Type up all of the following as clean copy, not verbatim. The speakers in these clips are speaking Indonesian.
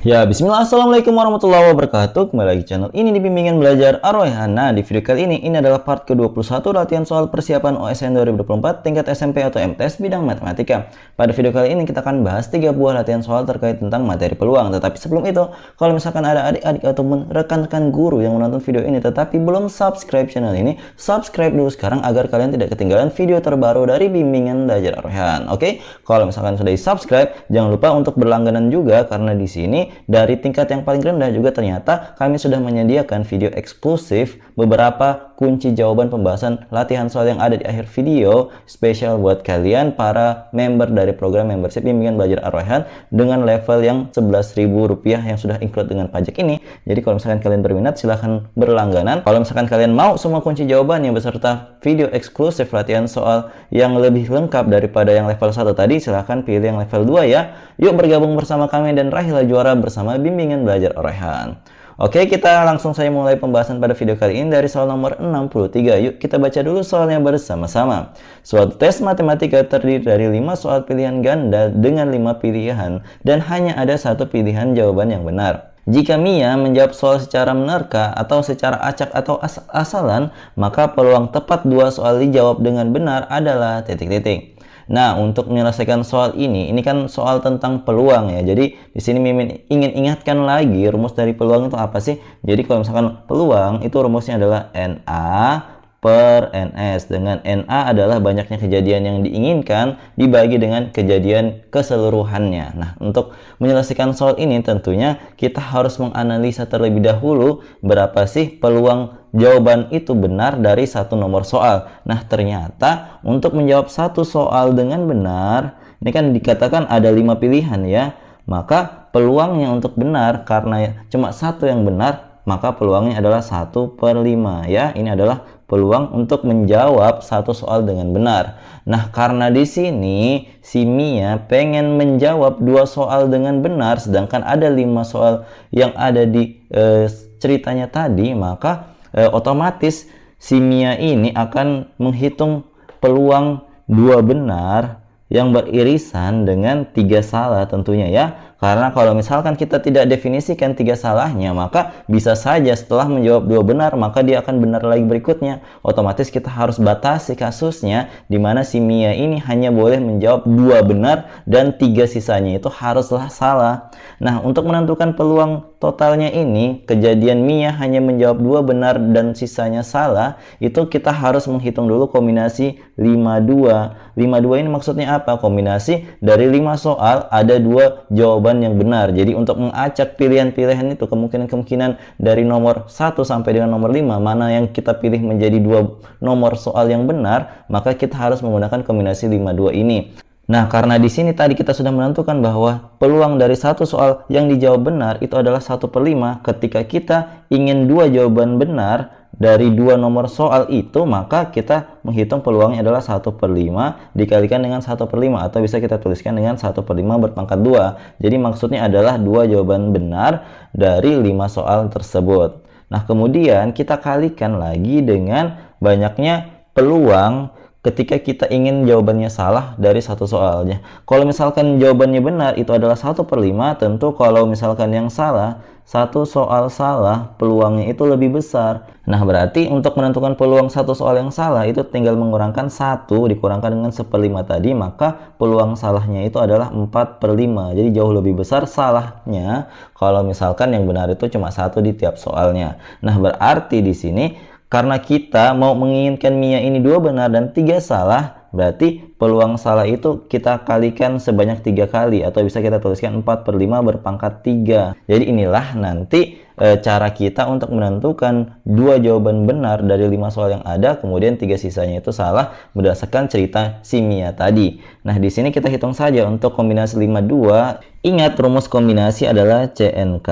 Ya, bismillah, assalamualaikum warahmatullahi wabarakatuh. Kembali lagi channel ini di Bimbingan Belajar Ar-Rayhan. Nah, di video kali ini adalah part ke-21 latihan soal persiapan OSN 2024 tingkat SMP atau MTS bidang matematika. Pada video kali ini kita akan bahas 3 buah latihan soal terkait tentang materi peluang. Tetapi sebelum itu, kalau misalkan ada adik-adik ataupun rekan-rekan guru yang menonton video ini tetapi belum subscribe channel ini, subscribe dulu sekarang agar kalian tidak ketinggalan video terbaru dari Bimbingan Belajar Ar-Rayhan. Oke? Kalau misalkan sudah di-subscribe, jangan lupa untuk berlangganan juga karena di sini dari tingkat yang paling rendah juga ternyata kami sudah menyediakan video eksklusif beberapa kunci jawaban pembahasan latihan soal yang ada di akhir video spesial buat kalian para member dari program membership Bimbingan Belajar Ar-Rayhan dengan level yang Rp11.000 yang sudah include dengan pajak ini. Jadi kalau misalkan kalian berminat silahkan berlangganan. Kalau misalkan kalian mau semua kunci jawabannya beserta video eksklusif latihan soal yang lebih lengkap daripada yang level 1 tadi, silahkan pilih yang level 2 ya. Yuk bergabung bersama kami dan raihlah juara bersama Bimbingan Belajar Ar-Rayhan. Oke, kita langsung saja mulai pembahasan pada video kali ini dari soal nomor 63. Yuk kita baca dulu soalnya bersama-sama. Suatu tes matematika terdiri dari 5 soal pilihan ganda dengan 5 pilihan dan hanya ada satu pilihan jawaban yang benar. Jika Mia menjawab soal secara menerka atau secara acak atau asalan, maka peluang tepat 2 soal dijawab dengan benar adalah titik-titik. Nah, untuk menyelesaikan soal ini kan soal tentang peluang ya. Jadi di sini Mimin ingin ingatkan lagi rumus dari peluang itu apa sih? Jadi kalau misalkan peluang itu rumusnya adalah NA per NS, dengan NA adalah banyaknya kejadian yang diinginkan dibagi dengan kejadian keseluruhannya. Nah, untuk menyelesaikan soal ini tentunya kita harus menganalisa terlebih dahulu berapa sih peluang jawaban itu benar dari satu nomor soal. Nah, ternyata untuk menjawab satu soal dengan benar, ini kan dikatakan ada 5 pilihan ya, maka peluangnya untuk benar karena cuma satu yang benar, maka peluangnya adalah 1/5 ya. Ini adalah peluang untuk menjawab satu soal dengan benar. Nah, karena di sini si Mia pengen menjawab 2 soal dengan benar, sedangkan ada 5 soal yang ada di ceritanya tadi, maka otomatis si Mia ini akan menghitung peluang 2 benar yang beririsan dengan 3 salah tentunya ya. Karena kalau misalkan kita tidak definisikan 3 salahnya, maka bisa saja setelah menjawab 2 benar, maka dia akan benar lagi berikutnya. Otomatis kita harus batasi kasusnya, di mana si Mia ini hanya boleh menjawab 2 benar dan 3 sisanya itu haruslah salah. Nah, untuk menentukan peluang totalnya ini, kejadian Mia hanya menjawab 2 benar dan sisanya salah, itu kita harus menghitung dulu kombinasi 5-2. 5-2 ini maksudnya apa? Kombinasi dari 5 soal ada 2 jawaban yang benar. Jadi untuk mengacak pilihan-pilihan itu, kemungkinan-kemungkinan dari nomor 1 sampai dengan nomor 5, mana yang kita pilih menjadi 2 nomor soal yang benar, maka kita harus menggunakan kombinasi 5-2 ini. Nah, karena di sini tadi kita sudah menentukan bahwa peluang dari satu soal yang dijawab benar itu adalah 1/5. Ketika kita ingin 2 jawaban benar dari 2 nomor soal itu, maka kita menghitung peluangnya adalah 1/5 dikalikan dengan 1/5, atau bisa kita tuliskan dengan 1/5 berpangkat 2. Jadi maksudnya adalah 2 jawaban benar dari 5 soal tersebut. Nah, kemudian kita kalikan lagi dengan banyaknya peluang ketika kita ingin jawabannya salah dari satu soalnya. Kalau misalkan jawabannya benar itu adalah 1/5, tentu kalau misalkan yang salah, satu soal salah, peluangnya itu lebih besar. Nah, berarti untuk menentukan peluang satu soal yang salah itu tinggal mengurangkan 1 dikurangkan dengan 1/5 tadi, maka peluang salahnya itu adalah 4/5. Jadi jauh lebih besar salahnya kalau misalkan yang benar itu cuma 1 di tiap soalnya. Nah, berarti di sini karena kita mau menginginkan Mia ini 2 benar dan 3 salah, berarti peluang salah itu kita kalikan sebanyak 3 kali, atau bisa kita tuliskan 4/5 berpangkat 3. Jadi inilah nanti cara kita untuk menentukan 2 jawaban benar dari 5 soal yang ada, kemudian 3 sisanya itu salah berdasarkan cerita si Mia tadi. Nah, di sini kita hitung saja untuk kombinasi 5-2. Ingat, rumus kombinasi adalah CNK.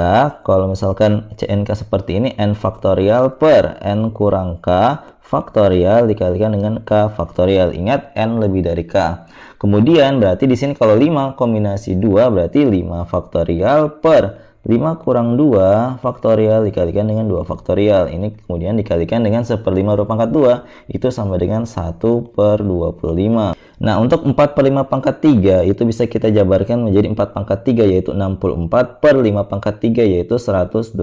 Kalau misalkan CNK seperti ini, N faktorial per N kurang K faktorial dikalikan dengan K faktorial. Ingat, N lebih dari K. Kemudian berarti di sini kalau 5 kombinasi 2 berarti 5 faktorial per 5 kurang 2 faktorial dikalikan dengan 2 faktorial. Ini kemudian dikalikan dengan 1/5 berpangkat 2. Itu sama dengan 1/25. Nah, untuk 4 per 5 pangkat 3 itu bisa kita jabarkan menjadi 4 pangkat 3 yaitu 64 per 5 pangkat 3 yaitu 125.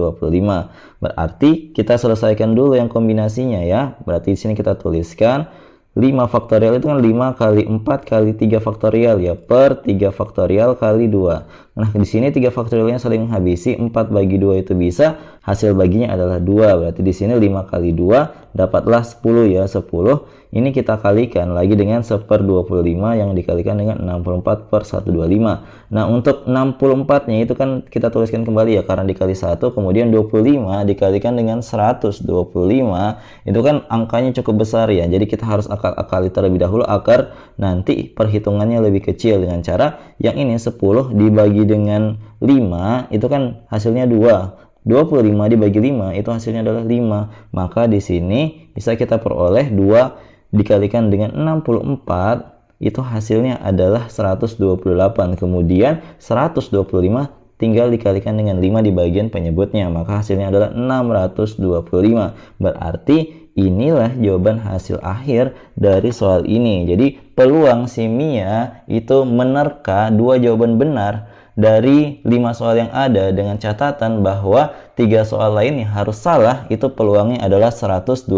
Berarti kita selesaikan dulu yang kombinasinya ya. Berarti di sini kita tuliskan 5 faktorial itu kan 5 kali 4 kali 3 faktorial ya, per 3 faktorial kali 2. Nah, di sini 3 faktorialnya saling menghabisi, 4 bagi 2 itu bisa, hasil baginya adalah 2. Berarti di sini 5 kali 2 dapatlah 10 ya, 10. Ini kita kalikan lagi dengan 1 per 25 yang dikalikan dengan 64 per 125. Nah, untuk 64-nya itu kan kita tuliskan kembali ya, karena dikali 1, kemudian 25 dikalikan dengan 125, itu kan angkanya cukup besar ya. Jadi kita harus akali terlebih dahulu agar nanti perhitungannya lebih kecil dengan cara yang ini 10 dibagi dengan 5, itu kan hasilnya 2. 25 dibagi 5 itu hasilnya adalah 5. Maka di sini bisa kita peroleh 2 dikalikan dengan 64 itu hasilnya adalah 128. Kemudian 125 tinggal dikalikan dengan 5 di bagian penyebutnya, maka hasilnya adalah 625. Berarti inilah jawaban hasil akhir dari soal ini. Jadi peluang si Mia itu menerka 2 jawaban benar dari 5 soal yang ada, dengan catatan bahwa 3 soal lain yang harus salah itu peluangnya adalah 128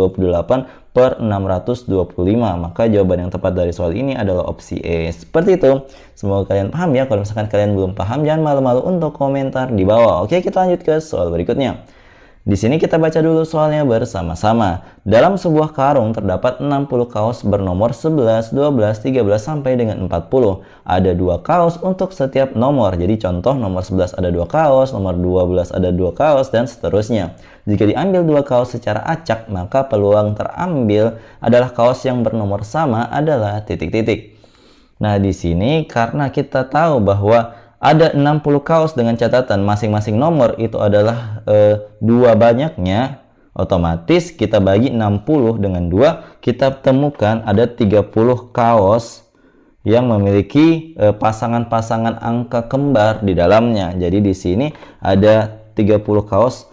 per 625. Maka jawaban yang tepat dari soal ini adalah opsi E. Seperti itu. Semoga kalian paham ya. Kalau misalkan kalian belum paham, jangan malu-malu untuk komentar di bawah. Oke, kita lanjut ke soal berikutnya. Di sini kita baca dulu soalnya bersama-sama. Dalam sebuah karung terdapat 60 kaos bernomor 11, 12, 13 sampai dengan 40. Ada 2 kaos untuk setiap nomor. Jadi contoh nomor 11 ada 2 kaos, nomor 12 ada 2 kaos dan seterusnya. Jika diambil 2 kaos secara acak, maka peluang terambil adalah kaos yang bernomor sama adalah titik-titik. Nah, di sini karena kita tahu bahwa ada 60 kaos dengan catatan masing-masing nomor itu adalah 2 banyaknya, otomatis kita bagi 60 dengan 2, kita temukan ada 30 kaos yang memiliki pasangan-pasangan angka kembar di dalamnya. Jadi di sini ada 30 kaos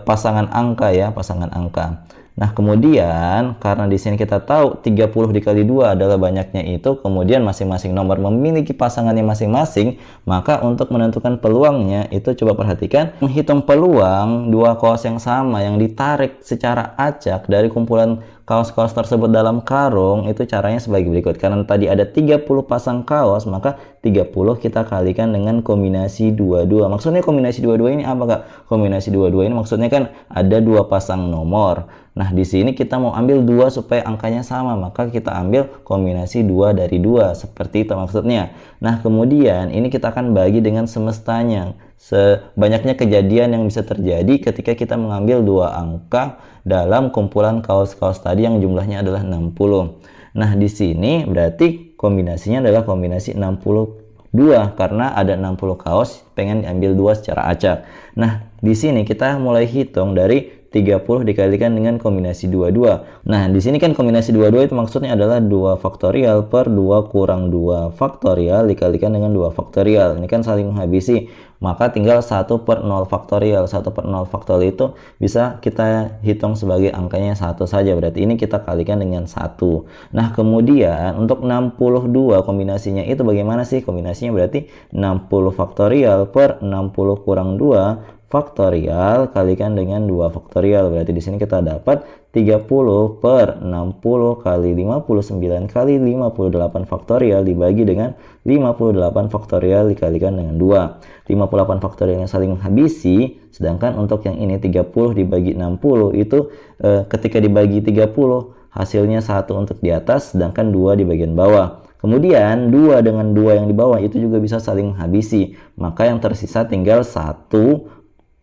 pasangan angka ya, pasangan angka. Nah, kemudian karena di sini kita tahu 30 dikali 2 adalah banyaknya itu, kemudian masing-masing nomor memiliki pasangannya masing-masing, maka untuk menentukan peluangnya itu coba perhatikan, menghitung peluang 2 kaos yang sama yang ditarik secara acak dari kumpulan kaos-kaos tersebut dalam karung itu caranya sebagai berikut. Karena tadi ada 30 pasang kaos, maka 30 kita kalikan dengan kombinasi 22. Maksudnya kombinasi 22 ini apa, Kak? Kombinasi 22 ini maksudnya kan ada 2 pasang nomor. Nah, di sini kita mau ambil 2 supaya angkanya sama, maka kita ambil kombinasi 2 dari 2. Seperti itu maksudnya. Nah, kemudian ini kita akan bagi dengan semestanya. Sebanyaknya kejadian yang bisa terjadi ketika kita mengambil 2 angka dalam kumpulan kaos-kaos tadi yang jumlahnya adalah 60. Nah, di sini berarti kombinasinya adalah kombinasi 62 karena ada 60 kaos, pengen diambil 2 secara acak. Nah, di sini kita mulai hitung dari 30 dikalikan dengan kombinasi 22. Nah, di sini kan kombinasi 22 itu maksudnya adalah 2 faktorial per 2 kurang 2 faktorial dikalikan dengan 2 faktorial. Ini kan saling menghabisi. Maka tinggal 1 per 0 faktorial. 1 per 0 faktorial itu bisa kita hitung sebagai angkanya 1 saja. Berarti ini kita kalikan dengan 1. Nah, kemudian untuk 62 kombinasinya itu bagaimana sih? Kombinasinya berarti 60 faktorial per 60 kurang 2 faktorial kalikan dengan 2 faktorial. Berarti di sini kita dapat 30 per 60 kali 59 kali 58 faktorial dibagi dengan 58 faktorial dikalikan dengan 2. 58 faktorial yang saling menghabisi, sedangkan untuk yang ini 30 dibagi 60 itu ketika dibagi 30 hasilnya 1 untuk di atas, sedangkan 2 di bagian bawah. Kemudian 2 dengan 2 yang di bawah itu juga bisa saling menghabisi, maka yang tersisa tinggal 1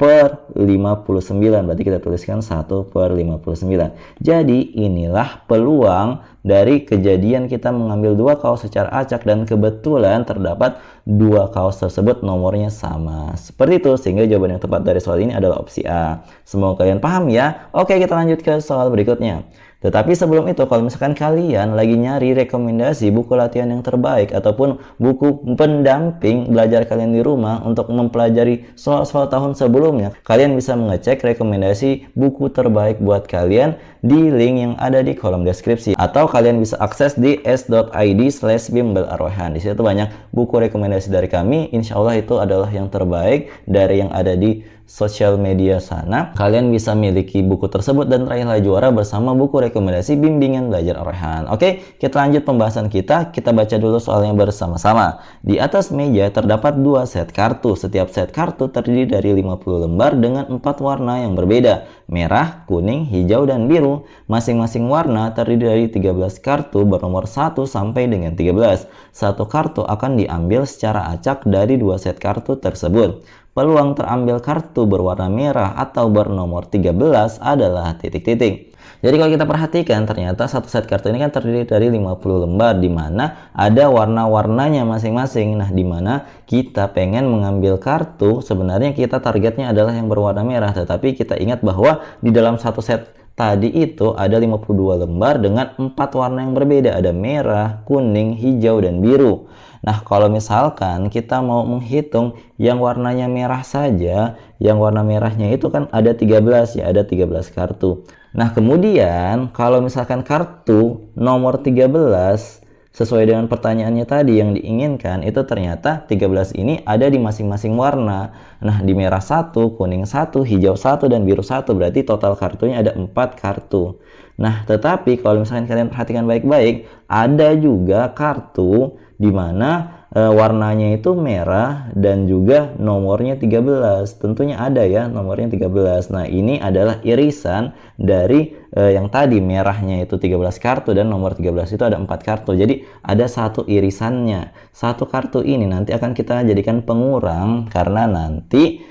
per 59. Berarti kita tuliskan 1 per 59. Jadi inilah peluang dari kejadian kita mengambil 2 kaos secara acak dan kebetulan terdapat 2 kaos tersebut nomornya sama. Seperti itu, sehingga jawaban yang tepat dari soal ini adalah opsi A. Semoga kalian paham ya. Oke, kita lanjut ke soal berikutnya. Tetapi sebelum itu, kalau misalkan kalian lagi nyari rekomendasi buku latihan yang terbaik ataupun buku pendamping belajar kalian di rumah untuk mempelajari soal-soal tahun sebelumnya, kalian bisa mengecek rekomendasi buku terbaik buat kalian di link yang ada di kolom deskripsi, atau kalian bisa akses di s.id/bimbel-ar-rayhan. Di situ banyak buku rekomendasi dari kami. Insya Allah itu adalah yang terbaik dari yang ada di sosial media sana. Kalian bisa miliki buku tersebut dan raihlah juara bersama buku rekomendasi bimbingan belajar Ar-Rayhan. Oke, kita lanjut pembahasan kita. Kita baca dulu soalnya bersama-sama. Di atas meja terdapat 2 set kartu. Setiap set kartu terdiri dari 50 lembar dengan 4 warna yang berbeda: merah, kuning, hijau, dan biru. Masing-masing warna terdiri dari 13 kartu bernomor 1 sampai dengan 13. Satu kartu akan diambil secara acak dari 2 set kartu tersebut. Peluang terambil kartu berwarna merah atau bernomor 13 adalah titik-titik. Jadi kalau kita perhatikan, ternyata satu set kartu ini kan terdiri dari 50 lembar, di mana ada warna-warnanya masing-masing. Nah, di mana kita pengen mengambil kartu, sebenarnya kita targetnya adalah yang berwarna merah, tetapi kita ingat bahwa di dalam satu set tadi itu ada 52 lembar dengan 4 warna yang berbeda, ada merah, kuning, hijau, dan biru. Nah, kalau misalkan kita mau menghitung yang warnanya merah saja, yang warna merahnya itu kan ada 13 ya, ada 13 kartu. Nah, kemudian kalau misalkan kartu nomor 13 sesuai dengan pertanyaannya tadi yang diinginkan, itu ternyata 13 ini ada di masing-masing warna. Nah, di merah 1, kuning 1, hijau 1, dan biru 1, berarti total kartunya ada 4 kartu. Nah, tetapi kalau misalkan kalian perhatikan baik-baik, ada juga kartu di mana warnanya itu merah dan juga nomornya 13. Tentunya ada ya nomornya 13. Nah, ini adalah irisan dari yang tadi merahnya itu 13 kartu dan nomor 13 itu ada 4 kartu. Jadi ada satu irisannya. Satu kartu ini nanti akan kita jadikan pengurang karena nanti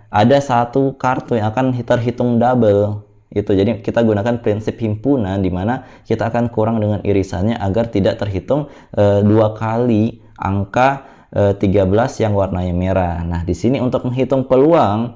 ada satu kartu yang akan terhitung double. Itu jadi kita gunakan prinsip himpunan, di mana kita akan kurang dengan irisannya agar tidak terhitung 2 kali angka 13 yang warnanya merah. Nah, di sini untuk menghitung peluang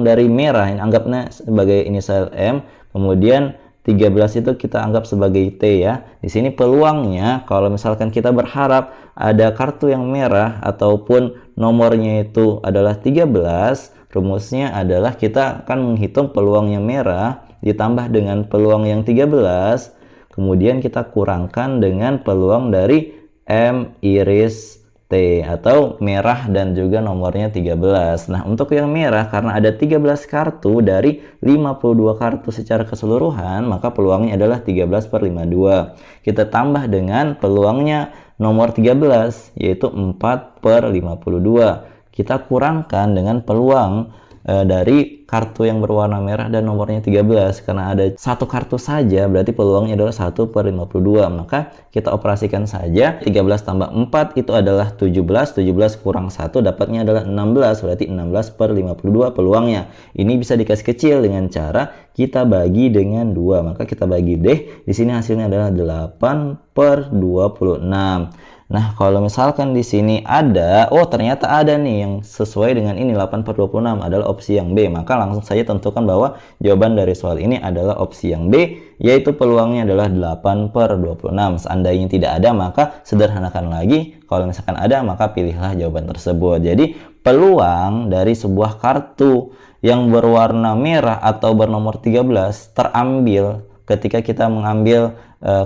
dari merah, yang anggapnya sebagai inisial M, kemudian 13 itu kita anggap sebagai T ya. Di sini peluangnya kalau misalkan kita berharap ada kartu yang merah ataupun nomornya itu adalah 13, rumusnya adalah kita akan menghitung peluang yang merah ditambah dengan peluang yang 13, kemudian kita kurangkan dengan peluang dari M iris T atau merah dan juga nomornya 13. Nah, untuk yang merah karena ada 13 kartu dari 52 kartu secara keseluruhan, maka peluangnya adalah 13/52. Kita tambah dengan peluangnya nomor 13 yaitu 4/52. Kita kurangkan dengan peluang dari kartu yang berwarna merah dan nomornya 13, karena ada satu kartu saja berarti peluangnya adalah 1/52. Maka kita operasikan saja 13 tambah 4 itu adalah 17, 17 kurang 1 dapatnya adalah 16, berarti 16/52 peluangnya. Ini bisa dikasih kecil dengan cara kita bagi dengan 2, maka kita bagi deh, di sini hasilnya adalah 8/26. Nah, kalau misalkan di sini ada, oh ternyata ada nih yang sesuai dengan ini, 8/26 adalah opsi yang B. Maka langsung saja tentukan bahwa jawaban dari soal ini adalah opsi yang B, yaitu peluangnya adalah 8/26. Seandainya tidak ada, maka sederhanakan lagi. Kalau misalkan ada, maka pilihlah jawaban tersebut. Jadi, peluang dari sebuah kartu yang berwarna merah atau bernomor 13 terambil ketika kita mengambil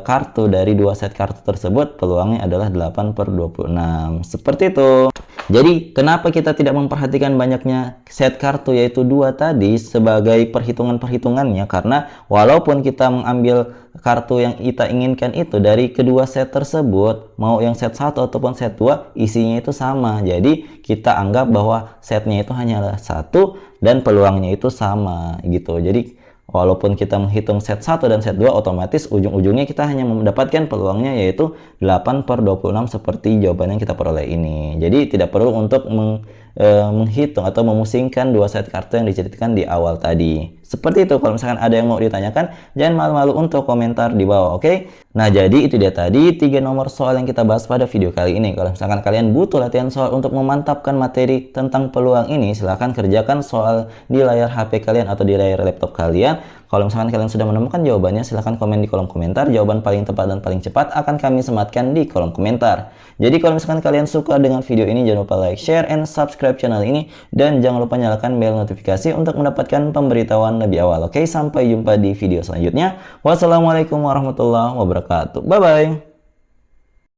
kartu dari 2 set kartu tersebut, peluangnya adalah 8/26. Seperti itu. Jadi, kenapa kita tidak memperhatikan banyaknya set kartu yaitu 2 tadi sebagai perhitungan-perhitungannya? Karena walaupun kita mengambil kartu yang kita inginkan itu dari kedua set tersebut, mau yang set 1 ataupun set 2, isinya itu sama. Jadi, kita anggap bahwa setnya itu hanyalah 1 dan peluangnya itu sama gitu. Jadi, walaupun kita menghitung set 1 dan set 2, otomatis ujung-ujungnya kita hanya mendapatkan peluangnya yaitu 8/26 seperti jawaban yang kita peroleh ini. Jadi tidak perlu untuk menghitung atau memusingkan 2 set kartu yang diceritakan di awal tadi. Seperti itu, kalau misalkan ada yang mau ditanyakan, jangan malu-malu untuk komentar di bawah, oke? Nah, jadi itu dia tadi 3 nomor soal yang kita bahas pada video kali ini. Kalau misalkan kalian butuh latihan soal untuk memantapkan materi tentang peluang ini, silahkan kerjakan soal di layar HP kalian atau di layar laptop kalian. Kalau misalkan kalian sudah menemukan jawabannya, silahkan komen di kolom komentar. Jawaban paling tepat dan paling cepat akan kami sematkan di kolom komentar. Jadi kalau misalkan kalian suka dengan video ini, jangan lupa like, share, and subscribe channel ini. Dan jangan lupa nyalakan bel notifikasi untuk mendapatkan pemberitahuan lebih awal. Oke, sampai jumpa di video selanjutnya. Wassalamualaikum warahmatullahi wabarakatuh. Bye-bye.